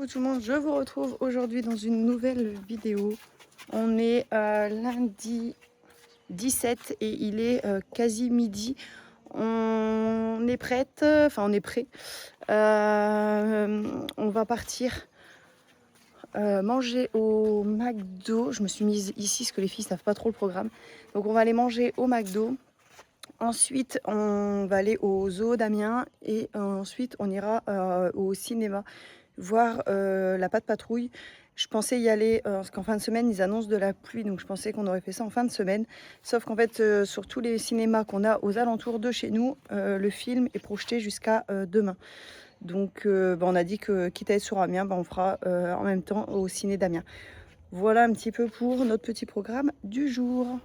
tout le monde, je vous retrouve aujourd'hui dans une nouvelle vidéo. On est lundi 17 et il est quasi midi. On est prête, enfin on est prêt. On va partir manger au McDo. Je me suis mise ici parce que les filles savent pas trop le programme. Donc on va aller manger au McDo. Ensuite, on va aller au zoo d'Amiens et ensuite on ira au cinéma voir la Patte Patrouille. Je pensais y aller parce qu'en fin de semaine ils annoncent de la pluie, donc je pensais qu'on aurait fait ça en fin de semaine. Sauf qu'en fait sur tous les cinémas qu'on a aux alentours de chez nous, le film est projeté jusqu'à demain. Donc on a dit que quitte à être sur Amiens, on fera en même temps au ciné d'Amiens. Voilà un petit peu pour notre petit programme du jour.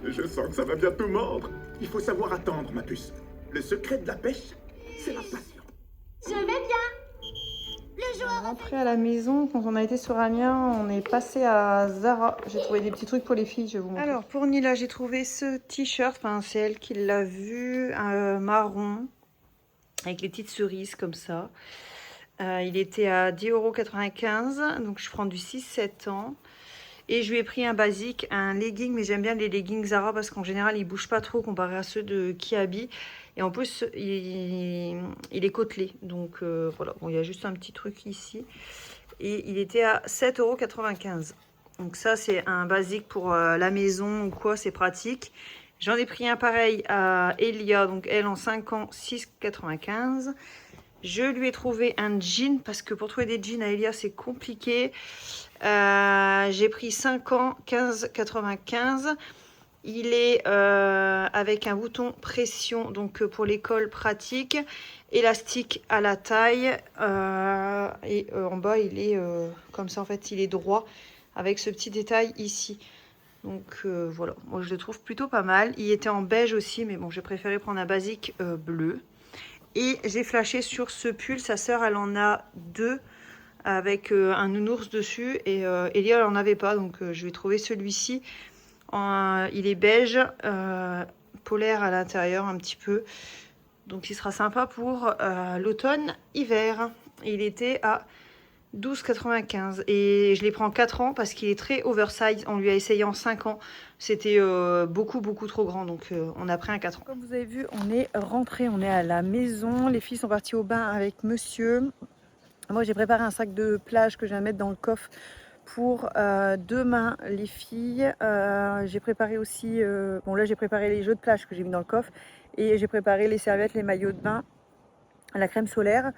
Je sens que ça va bientôt mordre. Il faut savoir attendre, ma puce. Le secret de la pêche, c'est la patience. Je vais bien. Le joueur. Rentré à la maison, quand on a été sur Amiens, on est passé à Zara. J'ai trouvé des petits trucs pour les filles, je vais vous montrer. Alors pour Nila, j'ai trouvé ce t-shirt, enfin c'est elle qui l'a vu, marron, avec les petites cerises comme ça. Il était à 10,95 €, donc je prends du 6-7 ans. Et je lui ai pris un basique, un legging, mais j'aime bien les leggings Zara parce qu'en général, ils ne bougent pas trop comparé à ceux de Kiabi. Et en plus, il est côtelé. Donc voilà, bon, il y a juste un petit truc ici. Et il était à 7,95 €. Donc ça, c'est un basique pour la maison ou quoi, c'est pratique. J'en ai pris un pareil à Elia, donc elle en 5 ans, 6,95 €. Je lui ai trouvé un jean parce que pour trouver des jeans à Elia, c'est compliqué. J'ai pris 5 ans, 15,95 €. Il est avec un bouton pression, donc pour les cols pratique, élastique à la taille. Et en bas, il est comme ça, en fait, il est droit avec ce petit détail ici. Donc voilà, moi je le trouve plutôt pas mal. Il était en beige aussi, mais bon, j'ai préféré prendre un basique bleu. Et j'ai flashé sur ce pull. Sa sœur, elle en a deux avec un nounours dessus. Et Elia, elle en avait pas. Donc, je vais trouver celui-ci. Il est beige, polaire à l'intérieur un petit peu. Donc, il sera sympa pour l'automne-hiver. Il était à 12,95 €. Et je l'ai pris en 4 ans parce qu'il est très oversize. On lui a essayé en 5 ans. C'était beaucoup trop grand. Donc on a pris un 4 ans. Comme vous avez vu, on est rentré. On est à la maison. Les filles sont parties au bain avec monsieur. Moi, j'ai préparé un sac de plage que je vais mettre dans le coffre pour demain, les filles. J'ai préparé aussi... bon, là, j'ai préparé les jeux de plage que j'ai mis dans le coffre. Et j'ai préparé les serviettes, les maillots de bain, la crème solaire.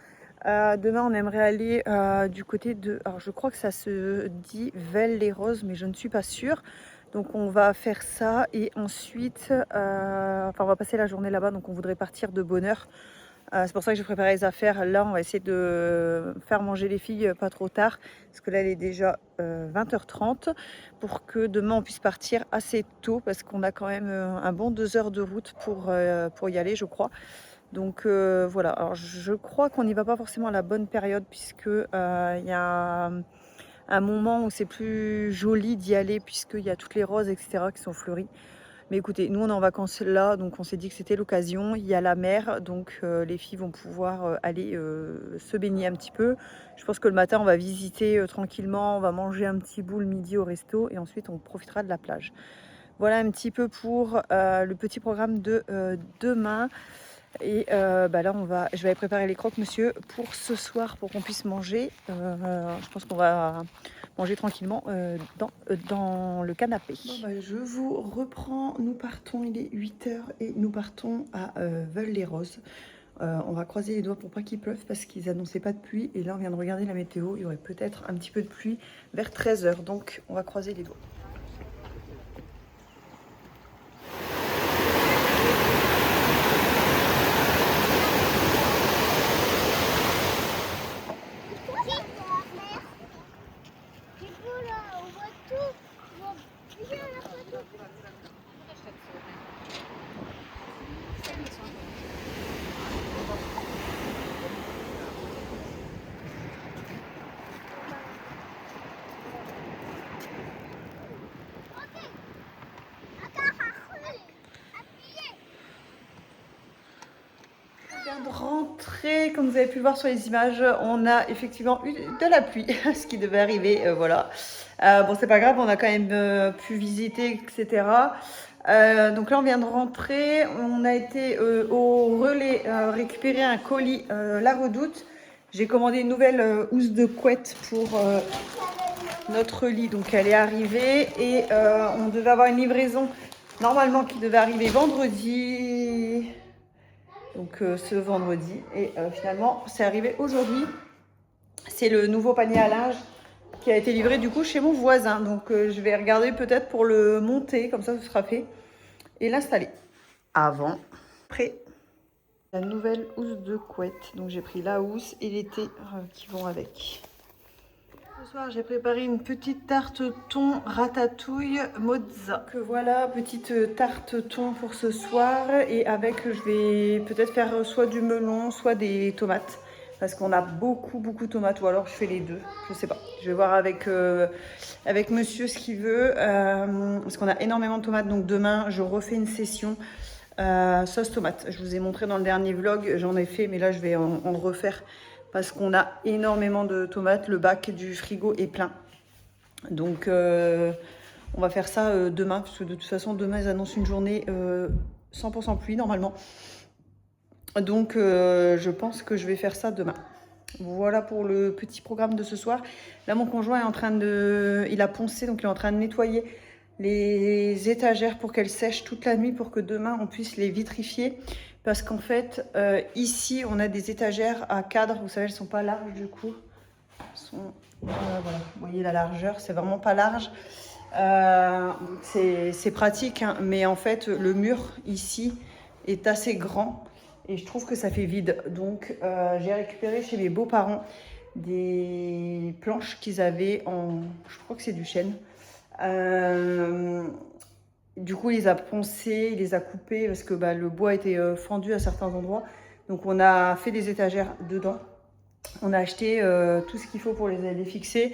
Demain, on aimerait aller du côté de... Alors, je crois que ça se dit Velles-les-Roses, mais je ne suis pas sûre. Donc, on va faire ça. Et ensuite, enfin, on va passer la journée là-bas. Donc, on voudrait partir de bonne heure. C'est pour ça que j'ai préparé les affaires. Là, on va essayer de faire manger les filles pas trop tard. Parce que là, il est déjà 20h30. Pour que demain, on puisse partir assez tôt. Parce qu'on a quand même un bon 2 heures de route pour y aller, je crois. Donc voilà, alors je crois qu'on n'y va pas forcément à la bonne période puisque il y a un moment où c'est plus joli d'y aller puisqu'il y a toutes les roses, etc. qui sont fleuries. Mais écoutez, nous on est en vacances là, donc on s'est dit que c'était l'occasion. Il y a la mer, donc les filles vont pouvoir aller se baigner un petit peu. Je pense que le matin on va visiter tranquillement, on va manger un petit bout le midi au resto et ensuite on profitera de la plage. Voilà un petit peu pour le petit programme de demain. Et là, je vais aller préparer les croques, monsieur, pour ce soir, pour qu'on puisse manger. Je pense qu'on va manger tranquillement dans le canapé. Bon, je vous reprends. Nous partons, il est 8 h et nous partons à Velles-les-Roses. On va croiser les doigts pour pas qu'il pleuve parce qu'ils annonçaient pas de pluie. Et là, on vient de regarder la météo. Il y aurait peut-être un petit peu de pluie vers 13 h. Donc, on va croiser les doigts. De rentrer, comme vous avez pu le voir sur les images, on a effectivement eu de la pluie, ce qui devait arriver, voilà. Bon, c'est pas grave, on a quand même pu visiter, etc. Donc là, on vient de rentrer, on a été au relais récupérer un colis La Redoute. J'ai commandé une nouvelle housse de couette pour notre lit, donc elle est arrivée et on devait avoir une livraison normalement qui devait arriver vendredi. Donc ce vendredi, et finalement c'est arrivé aujourd'hui. C'est le nouveau panier à linge qui a été livré du coup chez mon voisin. Donc je vais regarder peut-être pour le monter, comme ça ce sera fait, et l'installer. Avant, après la nouvelle housse de couette. Donc j'ai pris la housse et l'été qui vont avec. Ce soir, j'ai préparé une petite tarte thon ratatouille mozza. Donc voilà, petite tarte thon pour ce soir. Et avec, je vais peut-être faire soit du melon, soit des tomates. Parce qu'on a beaucoup de tomates. Ou alors je fais les deux. Je sais pas. Je vais voir avec monsieur ce qu'il veut. Parce qu'on a énormément de tomates. Donc demain, je refais une session sauce tomate. Je vous ai montré dans le dernier vlog. J'en ai fait, mais là, je vais en refaire. Parce qu'on a énormément de tomates, le bac du frigo est plein. Donc on va faire ça demain, parce que de toute façon demain ils annoncent une journée 100% pluie normalement. Donc je pense que je vais faire ça demain. Voilà pour le petit programme de ce soir. Là mon conjoint est en train de... Il a poncé, donc il est en train de nettoyer les étagères pour qu'elles sèchent toute la nuit pour que demain on puisse les vitrifier. Parce qu'en fait, ici, on a des étagères à cadre. Vous savez, elles ne sont pas larges du coup. Voilà. Vous voyez la largeur, c'est vraiment pas large. C'est pratique, hein, mais en fait, le mur ici est assez grand. Et je trouve que ça fait vide. Donc, j'ai récupéré chez mes beaux-parents des planches qu'ils avaient en... Je crois que c'est du chêne. Du coup, il les a poncés, il les a coupés parce que le bois était fendu à certains endroits. Donc, on a fait des étagères dedans. On a acheté tout ce qu'il faut pour les fixer.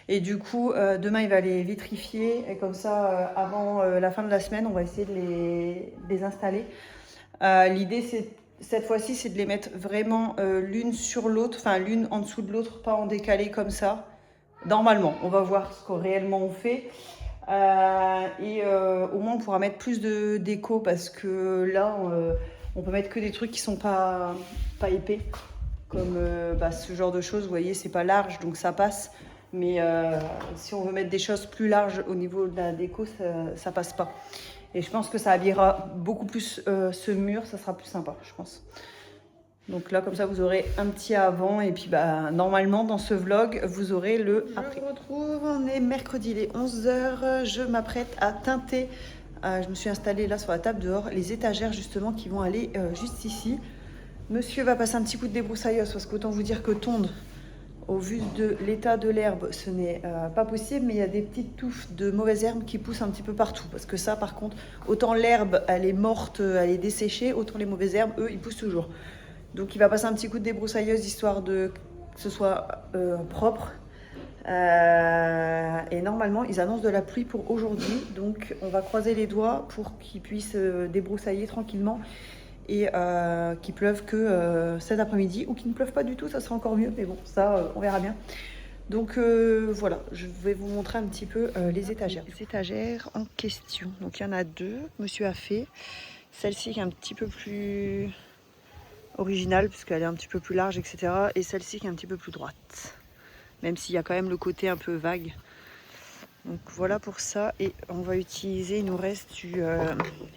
Et du coup, demain, il va les vitrifier. Et comme ça, avant la fin de la semaine, on va essayer de les installer. L'idée, cette fois-ci, c'est de les mettre vraiment l'une sur l'autre. Enfin, l'une en dessous de l'autre, pas en décalé comme ça. Normalement, on va voir ce que réellement on fait. Au moins on pourra mettre plus de déco parce que là on peut mettre que des trucs qui sont pas épais comme ce genre de choses. Vous voyez, c'est pas large donc ça passe, mais si on veut mettre des choses plus larges au niveau de la déco, ça passe pas. Et je pense que ça habillera beaucoup plus ce mur, ça sera plus sympa, je pense. Donc là, comme ça, vous aurez un petit avant. Et puis, normalement, dans ce vlog, vous aurez le après. Je me retrouve, on est mercredi, il est 11 h. Je m'apprête à teinter. Je me suis installée là sur la table dehors. Les étagères, justement, qui vont aller juste ici. Monsieur va passer un petit coup de débroussailleuse. Parce qu'autant vous dire que tondre, au vu de l'état de l'herbe, ce n'est pas possible. Mais il y a des petites touffes de mauvaises herbes qui poussent un petit peu partout. Parce que ça, par contre, autant l'herbe, elle est morte, elle est desséchée. Autant les mauvaises herbes, eux, ils poussent toujours. Donc il va passer un petit coup de débroussailleuse histoire que ce soit propre. Et normalement ils annoncent de la pluie pour aujourd'hui. Donc on va croiser les doigts pour qu'ils puissent débroussailler tranquillement. Et qu'il pleuve que cet après-midi. Ou qu'il ne pleuve pas du tout, ça sera encore mieux. Mais bon, ça on verra bien. Donc voilà, je vais vous montrer un petit peu les étagères. Les étagères en question. Donc il y en a deux, monsieur a fait. Celle-ci qui est un petit peu plus... originale puisqu'elle est un petit peu plus large, etc. Et celle-ci qui est un petit peu plus droite, même s'il y a quand même le côté un peu vague. Donc voilà pour ça. Et on va utiliser, il nous reste du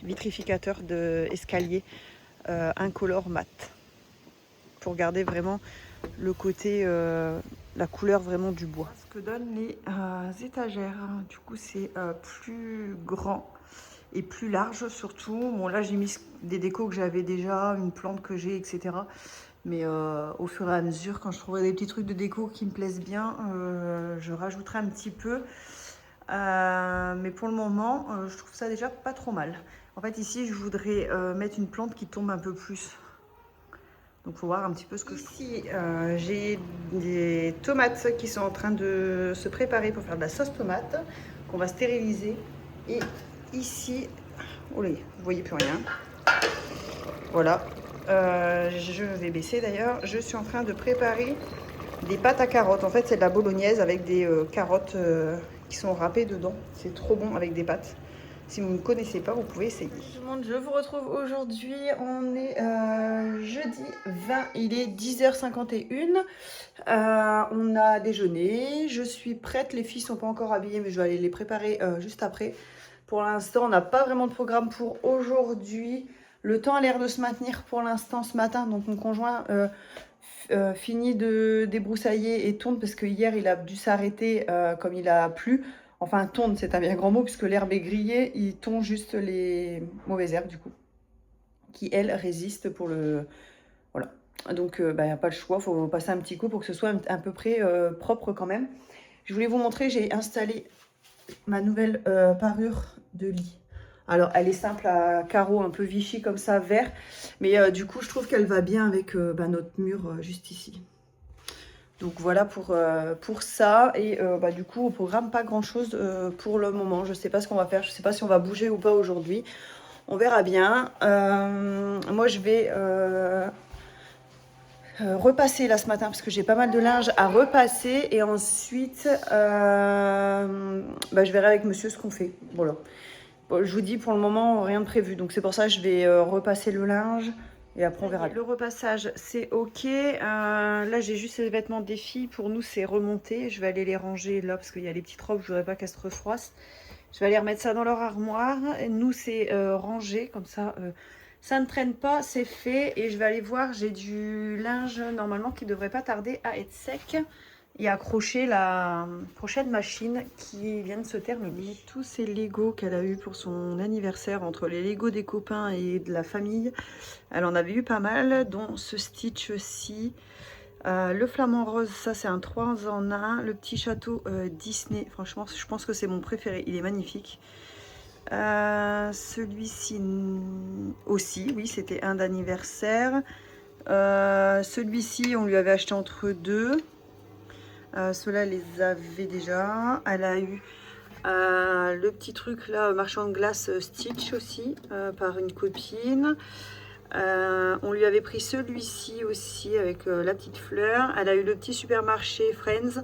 vitrificateur d'escalier incolore mat. pour garder vraiment le côté, la couleur vraiment du bois. Ce que donnent les étagères, du coup c'est plus grand et plus large surtout. Bon là j'ai mis des décos que j'avais déjà, une plante que j'ai, etc. Mais au fur et à mesure, quand je trouverai des petits trucs de déco qui me plaisent bien, je rajouterai un petit peu. Mais pour le moment, je trouve ça déjà pas trop mal. En fait ici je voudrais mettre une plante qui tombe un peu plus. Donc faut voir un petit peu ce que je trouve. Ici j'ai des tomates qui sont en train de se préparer pour faire de la sauce tomate qu'on va stériliser. Et ici, oh là, vous voyez plus rien. Voilà. Je vais baisser d'ailleurs. Je suis en train de préparer des pâtes à carottes. En fait, c'est de la bolognaise avec des carottes qui sont râpées dedans. C'est trop bon avec des pâtes. Si vous ne connaissez pas, vous pouvez essayer. Tout le monde, je vous retrouve aujourd'hui. On est jeudi 20, il est 10h51. On a déjeuné. Je suis prête. Les filles ne sont pas encore habillées, mais je vais aller les préparer juste après. Pour l'instant, on n'a pas vraiment de programme pour aujourd'hui. Le temps a l'air de se maintenir pour l'instant ce matin. Donc mon conjoint finit de débroussailler et tourne parce que hier il a dû s'arrêter comme il a plu. Enfin tourne, c'est un bien grand mot puisque l'herbe est grillée. Il tombe juste les mauvaises herbes du coup, qui elles résistent pour le... Voilà. Donc il n'y a pas le choix, il faut passer un petit coup pour que ce soit à peu près propre quand même. Je voulais vous montrer, j'ai installé ma nouvelle parure de lit. Alors, elle est simple à carreaux, un peu Vichy comme ça, vert. Mais du coup, je trouve qu'elle va bien avec notre mur juste ici. Donc voilà pour ça. Et du coup, au programme, pas grand-chose pour le moment. Je ne sais pas ce qu'on va faire. Je ne sais pas si on va bouger ou pas aujourd'hui. On verra bien. Moi, je vais repasser là ce matin parce que j'ai pas mal de linge à repasser. Et ensuite, je verrai avec monsieur ce qu'on fait. Voilà. Bon, je vous dis pour le moment rien de prévu, donc c'est pour ça que je vais repasser le linge et après on verra. Le repassage c'est ok. Là j'ai juste les vêtements des filles, pour nous c'est remonté. Je vais aller les ranger là parce qu'il y a les petites robes, je voudrais pas qu'elles se refroidissent. Je vais aller remettre ça dans leur armoire. Nous c'est rangé comme ça, ça ne traîne pas, c'est fait. Et je vais aller voir, j'ai du linge normalement qui devrait pas tarder à être sec et accrocher la prochaine machine qui vient de se terminer. Tous ces Lego qu'elle a eu pour son anniversaire, entre les Lego des copains et de la famille, elle en avait eu pas mal, dont ce Stitch-ci. Le flamant rose, ça c'est un 3 en 1. Le petit château Disney, franchement je pense que c'est mon préféré, il est magnifique. Celui-ci aussi, oui, c'était un d'anniversaire. Celui-ci on lui avait acheté entre deux. Ceux-là les avait déjà. Elle a eu le petit truc là, marchand de glace Stitch aussi, par une copine. On lui avait pris celui-ci aussi avec la petite fleur. Elle a eu le petit supermarché Friends,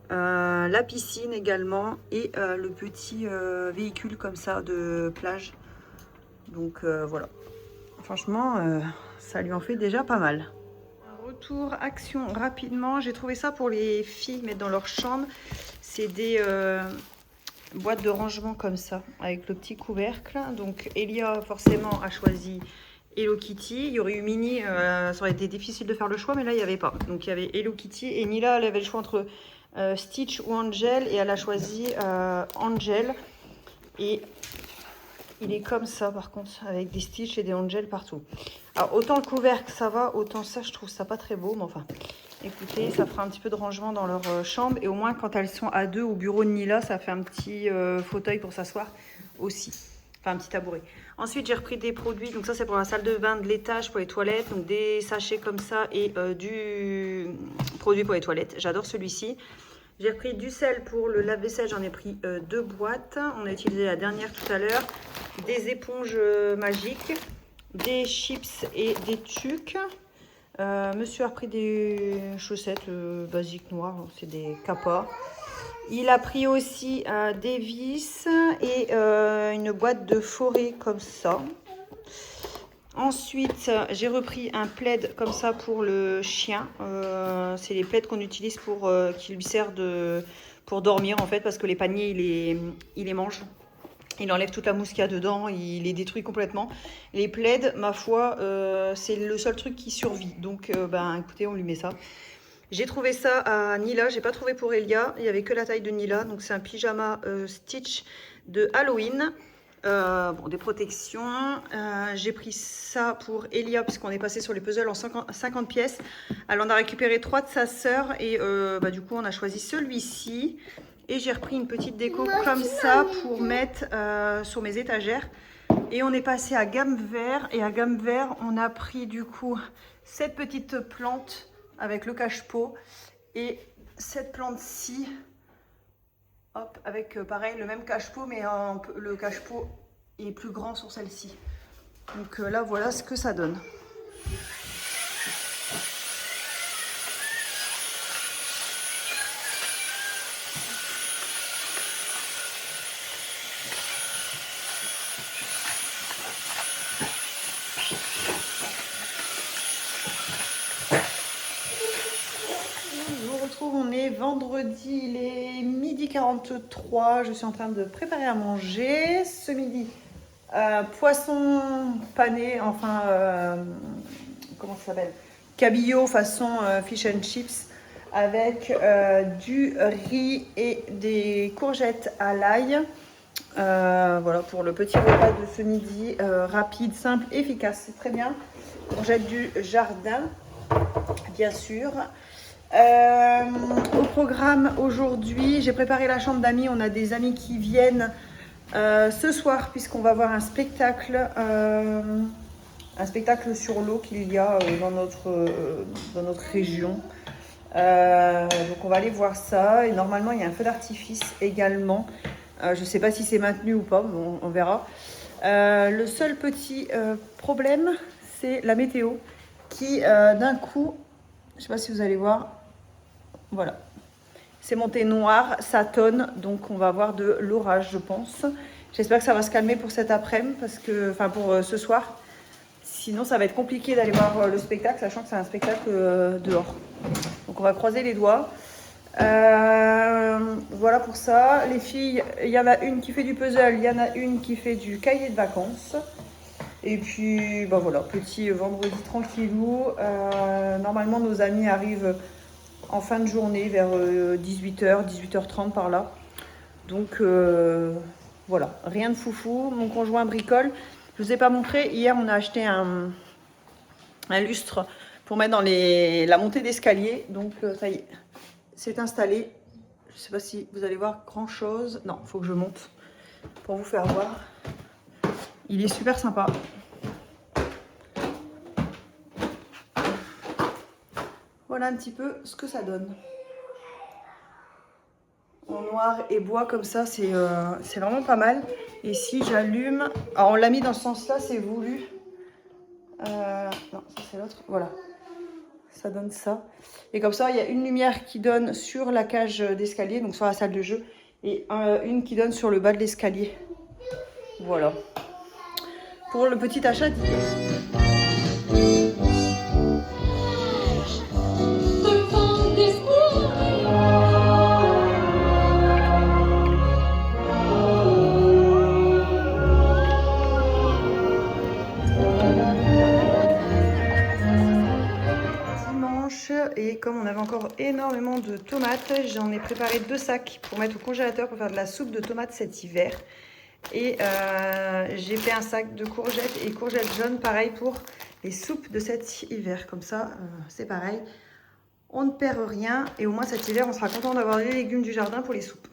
la piscine également et le petit véhicule comme ça de plage. Donc voilà, franchement ça lui en fait déjà pas mal. Retour action rapidement, j'ai trouvé ça pour les filles mettre dans leur chambre. C'est des boîtes de rangement comme ça avec le petit couvercle. Donc Elia forcément a choisi Hello Kitty. Il y aurait eu Minnie, ça aurait été difficile de faire le choix, mais là il n'y avait pas. Donc il y avait Hello Kitty et Nila, elle avait le choix entre Stitch ou Angel et elle a choisi Angel. Et il est comme ça par contre, avec des Stitch et des Angel partout. Alors autant le couvercle ça va, autant ça je trouve ça pas très beau, mais enfin écoutez, ça fera un petit peu de rangement dans leur chambre. Et au moins quand elles sont à deux au bureau de Nila, ça fait un petit fauteuil pour s'asseoir aussi. Enfin un petit tabouret. Ensuite j'ai repris des produits, donc ça c'est pour la salle de bain de l'étage, pour les toilettes. Donc des sachets comme ça et du produit pour les toilettes. J'adore celui-ci. J'ai repris du sel pour le lave-vaisselle, j'en ai pris 2 boîtes. On a utilisé la dernière tout à l'heure. Des éponges magiques, des chips et des tucs. Monsieur a pris des chaussettes basiques noires, c'est des Kappa. Il a pris aussi des vis et une boîte de forêt comme ça. Ensuite, j'ai repris un plaid comme ça pour le chien. C'est les plaids qu'on utilise qui lui sert pour dormir en fait, parce que les paniers, il les mange. Il enlève toute la mousse qu'il y a dedans, il les détruit complètement. Les plaids, ma foi, c'est le seul truc qui survit. Donc, ben, écoutez, on lui met ça. J'ai trouvé ça à Nila, j'ai pas trouvé pour Elia. Il y avait que la taille de Nila. Donc, c'est un pyjama Stitch de Halloween. Bon, des protections. J'ai pris ça pour Elia, puisqu'on est passé sur les puzzles en 50 pièces. Elle en a récupéré 3 de sa sœur. Et bah, du coup, on a choisi celui-ci. Et j'ai repris une petite déco comme ça pour mettre sur mes étagères. Et on est passé à gamme vert. Et à gamme vert, on a pris du coup cette petite plante avec le cache-pot. Et cette plante-ci, hop, avec pareil le même cache-pot, mais le cache-pot est plus grand sur celle-ci. Donc là, voilà ce que ça donne. On est vendredi, il est midi 43, je suis en train de préparer à manger. Ce midi, poisson pané, enfin, comment ça s'appelle? Cabillaud façon fish and chips avec du riz et des courgettes à l'ail. Voilà pour le petit repas de ce midi, rapide, simple, efficace, c'est très bien. Courgettes du jardin, bien sûr. Au programme aujourd'hui, j'ai préparé la chambre d'amis. On a des amis qui viennent ce soir puisqu'on va voir un spectacle sur l'eau qu'il y a dans notre région. Donc on va aller voir ça. Et normalement, il y a un feu d'artifice également. Je ne sais pas si c'est maintenu ou pas, bon, on verra. Le seul petit problème, c'est la météo qui d'un coup, je ne sais pas si vous allez voir, voilà, c'est monté noir, ça tonne, donc on va avoir de l'orage, je pense. J'espère que ça va se calmer pour cet après-midi, parce que, enfin pour ce soir. Sinon, ça va être compliqué d'aller voir le spectacle, sachant que c'est un spectacle dehors. Donc on va croiser les doigts. Voilà pour ça. Les filles, il y en a une qui fait du puzzle, il y en a une qui fait du cahier de vacances. Et puis, ben voilà, petit vendredi tranquillou. Normalement, nos amis arrivent en fin de journée, vers 18h, 18h30 par là. Donc, voilà, rien de foufou. Mon conjoint bricole. Je ne vous ai pas montré, hier, on a acheté un lustre pour mettre dans la montée d'escalier. Donc, ça y est, c'est installé. Je ne sais pas si vous allez voir grand-chose. Non, il faut que je monte pour vous faire voir. Il est super sympa. Voilà un petit peu ce que ça donne. En noir et bois comme ça, c'est vraiment pas mal. Et si j'allume... Alors on l'a mis dans ce sens-là, c'est voulu. Non, ça c'est l'autre. Voilà. Ça donne ça. Et comme ça, il y a une lumière qui donne sur la cage d'escalier, donc sur la salle de jeu. Et une qui donne sur le bas de l'escalier. Voilà. Pour le petit achat d'hier. Et comme on avait encore énormément de tomates, j'en ai préparé 2 sacs pour mettre au congélateur pour faire de la soupe de tomates cet hiver. Et j'ai fait un sac de courgettes et courgettes jaunes, pareil pour les soupes de cet hiver. Comme ça, c'est pareil, on ne perd rien et au moins cet hiver, on sera content d'avoir les légumes du jardin pour les soupes.